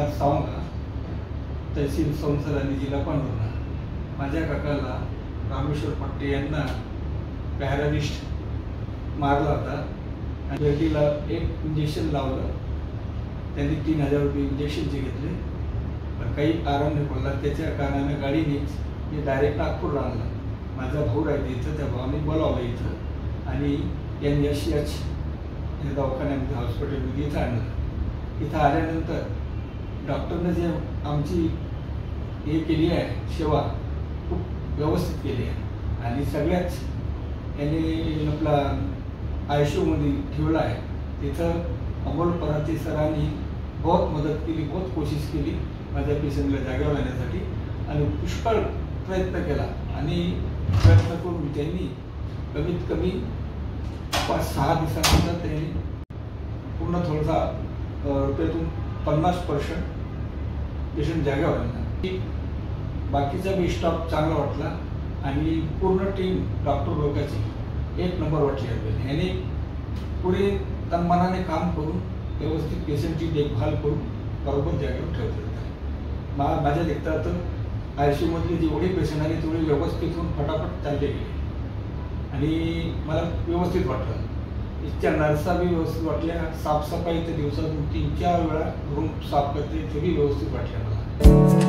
राहणार सावंगा, तहसील संसद आणि जिल्हा पांढुर्णा। माझ्या काकाला रामेश्वर पट्टे यांना पॅरालिस्ट मारला होता आणि बेटीला एक इंजेक्शन लावलं। त्यांनी 3000 रुपये इंजेक्शनचे घेतले, पण काही आराम नाही पडला। त्याच्या कारणाने गाडीनेच मी डायरेक्ट नागपूरला आणला। माझा भाऊ राहते इथं, त्या भावाने बोलावलं इथं आणि NSH या दवाखान्यामध्ये हॉस्पिटलमध्ये इथं आणलं। इथं आल्यानंतर डॉक्टरने जे आमची हे केली आहे सेवा खूप व्यवस्थित केली आहे आणि सगळ्याच यांनी आपला ICU मध्ये ठेवला आहे। तिथं अमोल पराते सरांनी बहुत मदत केली, बहुत कोशिश केली माझ्या पेशंटला जागेवर आणण्यासाठी आणि पुष्कळ प्रयत्न केला आणि प्रयत्न करून त्यांनी कमीत कमी 5-6 दिवसानंतर त्यांनी पूर्ण थोडासा रुपयातून 50% पेशंट जागेवर आणला। बाकीचा बी स्टाफ चांगला वाटला आणि पूर्ण टीम डॉक्टर लोकांची एक नंबर वाटली आपल्याला। याने पुढे तनमनाने काम करून व्यवस्थित पेशंटची देखभाल करून बरोबर जागेवर ठेवत आहे। माझ्या देखतात ICU मधले जेवढे पेशंट आले तेवढे व्यवस्थित होऊन फटाफट चालले गेले आणि मला व्यवस्थित वाटलं। इथच्या नर्सा बी व्यवस्थित वाटल्या, साफसफाई तर दिवसातून 3-4 वेळा रूम साफ करते ते बी व्यवस्थित वाटल्या मला।